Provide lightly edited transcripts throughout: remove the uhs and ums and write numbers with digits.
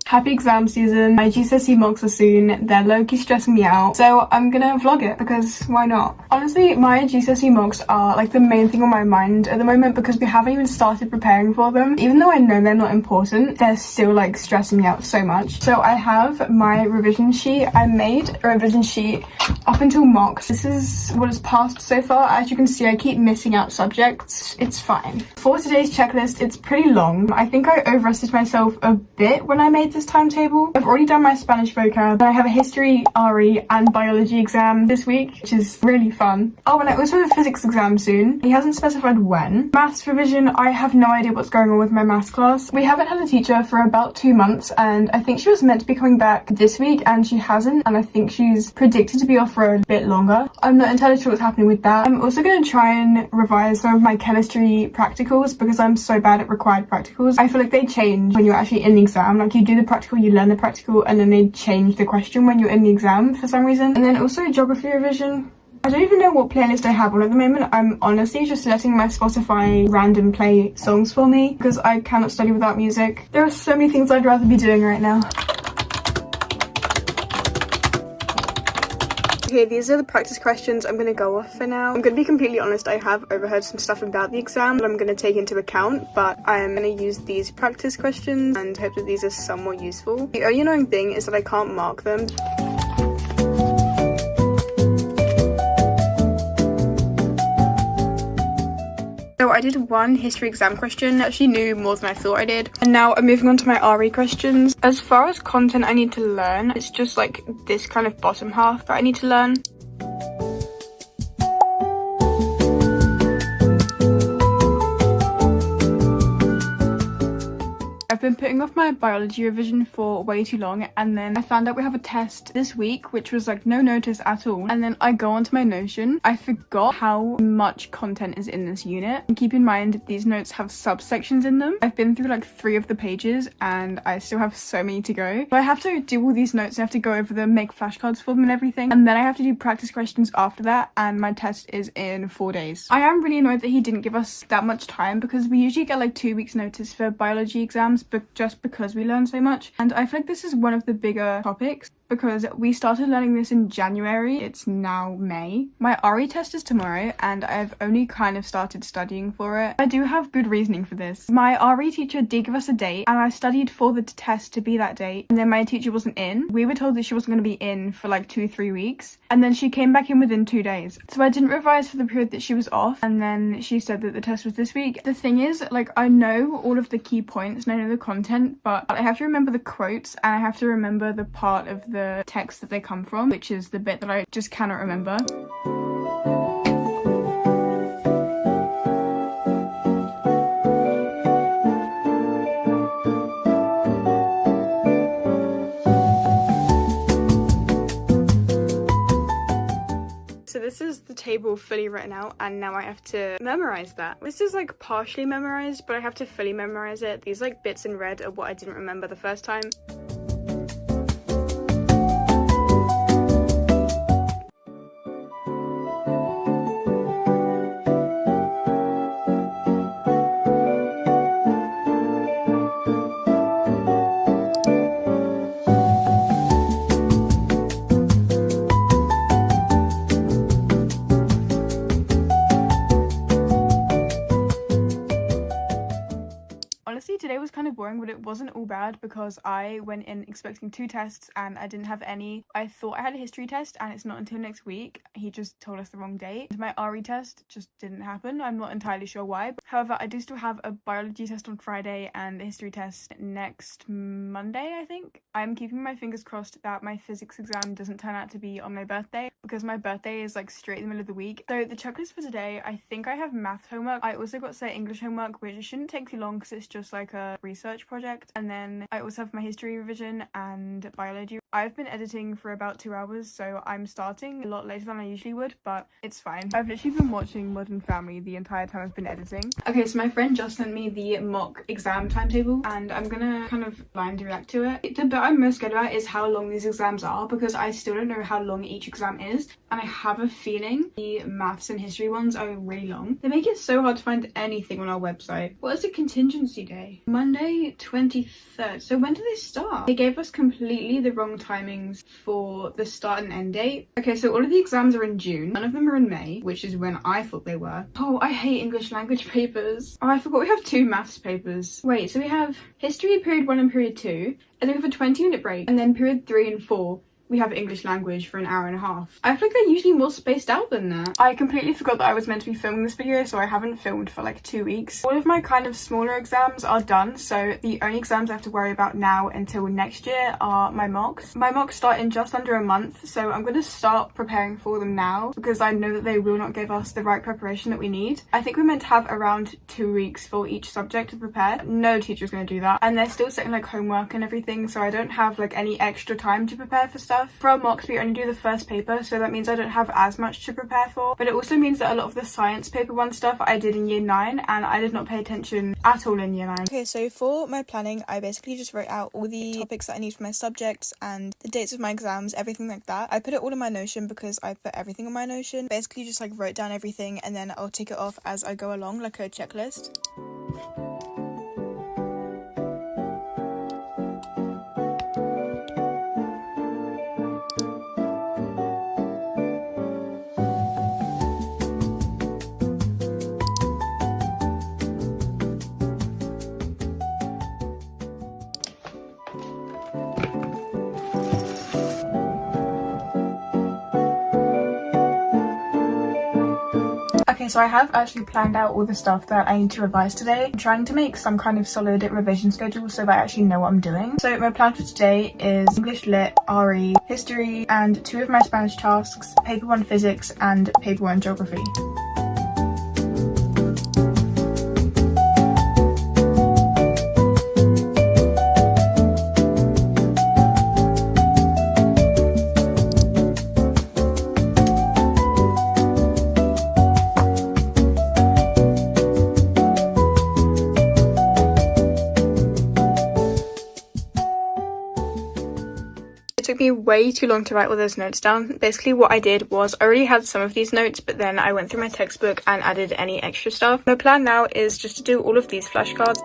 Happy exam season. My GCSE mocks are soon. They're low-key stressing me out, so I'm gonna vlog it because why not? Honestly, my GCSE mocks are like the main thing on my mind at the moment because we haven't even started preparing for them. Even though I know they're not important, they're still like stressing me out so much. So I have my revision sheet. I made a revision sheet up until mocks. This is what has passed so far. As you can see, I keep missing out subjects. It's fine. For today's checklist, it's pretty long. I think I overestimated myself a bit when I made this timetable. I've already done my Spanish vocab. I have a history, RE and biology exam this week, which is really fun. Oh, and I also have a physics exam soon. He hasn't specified when. Maths revision, I have no idea what's going on with my maths class. We haven't had a teacher for about 2 months and I think she was meant to be coming back this week and she hasn't, and I think she's predicted to be off for a bit longer. I'm not entirely sure what's happening with that. I'm also going to try and revise some of my chemistry practicals because I'm so bad at required practicals. I feel like they change when you're actually in the exam. Like you do the practical, you learn the practical, and then they change the question when you're in the exam for some reason. And then also geography revision. I don't even know what playlist I have on at the moment. I'm honestly just letting my Spotify random play songs for me because I cannot study without music. There are so many things I'd rather be doing right now. Okay, these are the practice questions I'm going to go off for now. I'm going to be completely honest, I have overheard some stuff about the exam that I'm going to take into account, but I'm going to use these practice questions and hope that these are somewhat useful. The only annoying thing is that I can't mark them. So I did one history exam question. I actually knew more than I thought I did. And now I'm moving on to my RE questions. As far as content I need to learn, it's just like this kind of bottom half that I need to learn. I've been putting off my biology revision for way too long, and then I found out we have a test this week which was like no notice at all, and then I go onto my Notion. I forgot how much content is in this unit, and keep in mind these notes have subsections in them. I've been through like 3 of the pages and I still have so many to go. So I have to do all these notes, I have to go over them, make flashcards for them and everything, and then I have to do practice questions after that, and my test is in 4 days. I am really annoyed that he didn't give us that much time because we usually get like 2 weeks notice for biology exams, but just because we learn so much. And I feel like this is one of the bigger topics because we started learning this in January. It's now May. My RE test is tomorrow and I've only kind of started studying for it. I do have good reasoning for this. My RE teacher did give us a date and I studied for the test to be that date, and then my teacher wasn't in. We were told that she wasn't going to be in for like 2-3 weeks, and then she came back in within 2 days. So I didn't revise for the period that she was off, and then she said that the test was this week. The thing is, like, I know all of the key points and I know the content, but I have to remember the quotes and I have to remember the part of the text that they come from, which is the bit that I just cannot remember. So this is the table fully written out, and now I have to memorize that. This is like partially memorized, but I have to fully memorize it. These like bits in red are what I didn't remember the first time. Honestly, today was kind of boring, but it wasn't all bad because I went in expecting 2 tests and I didn't have any. I thought I had a history test and it's not until next week. He just told us the wrong date. My RE test just didn't happen. I'm not entirely sure why. However, I do still have a biology test on Friday and a history test next Monday, I think. I'm keeping my fingers crossed that my physics exam doesn't turn out to be on my birthday because my birthday is like straight in the middle of the week. So the checklist for today, I think I have math homework. I also got set English homework, which shouldn't take too long because it's just like a research project, and then I also have my history revision and biology. I've been editing for about 2 hours, so I'm starting a lot later than I usually would, but it's fine. I've literally been watching Modern Family the entire time I've been editing. Okay, so my friend just sent me the mock exam timetable, and I'm gonna kind of blindly react to it. The bit I'm most scared about is how long these exams are, because I still don't know how long each exam is, and I have a feeling the maths and history ones are really long. They make it so hard to find anything on our website. What is the contingency day? Monday 23rd. So when do they start? They gave us completely the wrong timings for the start and end date. Okay, so all of the exams are in June. None of them are in May, which is when I thought they were. Oh, I hate English language papers. Oh, I forgot we have 2 maths papers. Wait, so we have history period 1 and period 2, and then we have a 20-minute break, and then period 3 and 4 we have English language for an hour and a half. I feel like they're usually more spaced out than that. I completely forgot that I was meant to be filming this video, so I haven't filmed for like 2 weeks. All of my kind of smaller exams are done, so the only exams I have to worry about now until next year are my mocks. My mocks start in just under a month, so I'm going to start preparing for them now because I know that they will not give us the right preparation that we need. I think we're meant to have around 2 weeks for each subject to prepare. No teacher's going to do that, and they're still setting like homework and everything, so I don't have like any extra time to prepare for stuff. For our mocks, we only do the first paper, so that means I don't have as much to prepare for, but it also means that a lot of the science paper 1 stuff I did in year 9, and I did not pay attention at all in year 9. Okay, so for my planning, I basically just wrote out all the topics that I need for my subjects and the dates of my exams, everything like that. I put it all in my Notion because I put everything on my Notion. Basically just like wrote down everything, and then I'll tick it off as I go along, like a checklist. Okay, so I have actually planned out all the stuff that I need to revise today. I'm trying to make some kind of solid revision schedule so that I actually know what I'm doing. So my plan for today is English Lit, RE, History, and 2 of my Spanish tasks, Paper 1 Physics and Paper 1 Geography. It took me way too long to write all those notes down. Basically what I did was I already had some of these notes, but then I went through my textbook and added any extra stuff. My plan now is just to do all of these flashcards.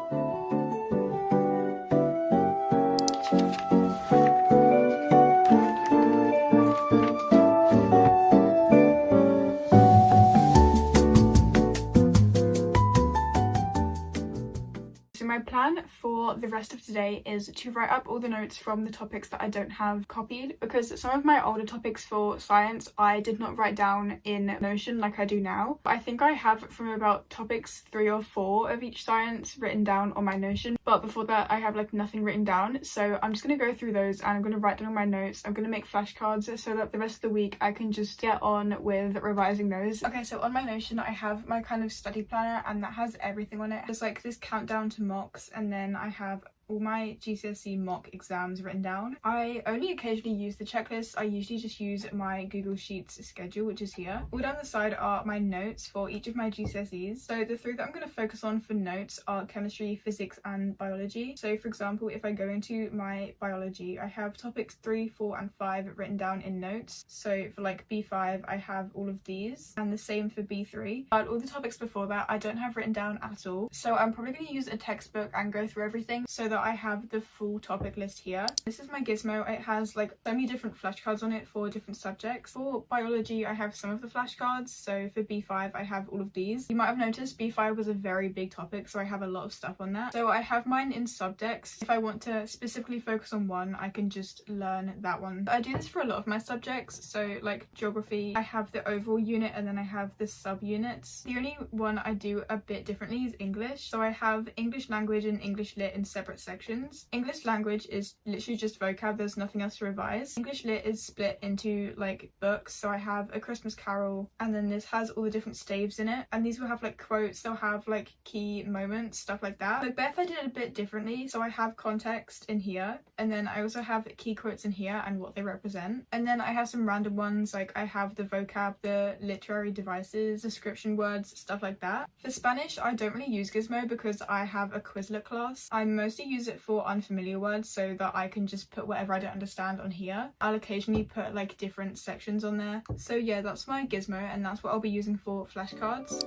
My plan for the rest of today is to write up all the notes from the topics that I don't have copied, because some of my older topics for science I did not write down in Notion like I do now. I think I have from about topics 3 or 4 of each science written down on my Notion, but before that I have like nothing written down. So I'm just going to go through those and I'm going to write down all my notes. I'm going to make flashcards so that the rest of the week I can just get on with revising those. Okay, so on my Notion I have my kind of study planner, and that has everything on it. There's like this countdown to mocks, and then I have all my GCSE mock exams written down. I only occasionally use the checklist. I usually just use my Google Sheets schedule, which is here. All down the side are my notes for each of my GCSEs. So the 3 that I'm going to focus on for notes are chemistry, physics and biology. So for example, if I go into my biology, I have topics 3, 4 and 5 written down in notes. So for like B5 I have all of these, and the same for B3. But all the topics before that I don't have written down at all. So I'm probably going to use a textbook and go through everything so that I have the full topic list here. This is my gizmo. It has like so many different flashcards on it for different subjects. For biology I have some of the flashcards, so for B5 I have all of these. You might have noticed B5 was a very big topic, so I have a lot of stuff on that. So I have mine in subjects. If I want to specifically focus on one, I can just learn that one. I do this for a lot of my subjects, so like geography, I have the overall unit and then I have the sub-units. The only one I do a bit differently is English. So I have English language and English lit in separate sections. English language is literally just vocab, there's nothing else to revise. English lit is split into like books, so I have A Christmas Carol, and then this has all the different staves in it, and these will have like quotes, they'll have like key moments, stuff like that. Macbeth I did it a bit differently, so I have context in here, and then I also have key quotes in here and what they represent, and then I have some random ones, like I have the vocab, the literary devices, description words, stuff like that. For Spanish I don't really use Gizmo because I have a Quizlet class. I mostly use it for unfamiliar words so that I can just put whatever I don't understand on here. I'll occasionally put like different sections on there. So yeah, that's my Gizmo, and that's what I'll be using for flashcards.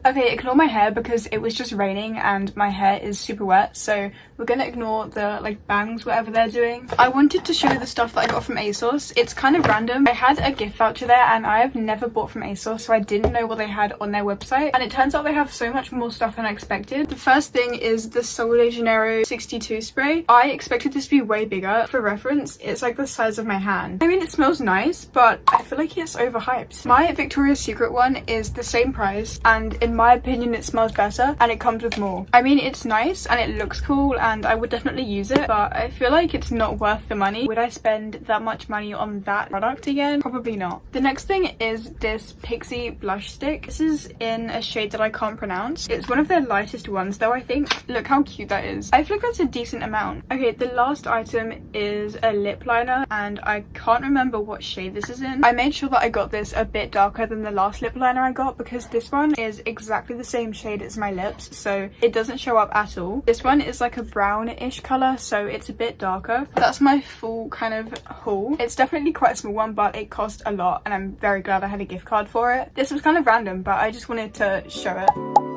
Okay, ignore my hair because it was just raining and my hair is super wet, so we're gonna ignore the like bangs, whatever they're doing. I wanted to show you the stuff that I got from ASOS. It's kind of random. I had a gift voucher there and I have never bought from ASOS, so I didn't know what they had on their website, and it turns out they have so much more stuff than I expected. The first thing is the Sol de Janeiro 62 spray. I expected this to be way bigger. For reference, it's like the size of my hand. I mean, it smells nice, but I feel like it's overhyped. My Victoria's Secret one is the same price, and in my opinion it smells better and it comes with more. I mean, it's nice and it looks cool and I would definitely use it, but I feel like it's not worth the money. Would I spend that much money on that product again? Probably not. The next thing is this Pixie blush stick. This is in a shade that I can't pronounce. It's one of their lightest ones though, I think. Look how cute that is. I feel like that's a decent amount. Okay, the last item is a lip liner, and I can't remember what shade this is in. I made sure that I got this a bit darker than the last lip liner I got because this one is exactly the same shade as my lips, so it doesn't show up at all. This one is like a brownish color, so it's a bit darker. That's my full kind of haul. It's definitely quite a small one, but it cost a lot and I'm very glad I had a gift card for it. This was kind of random, but I just wanted to show it.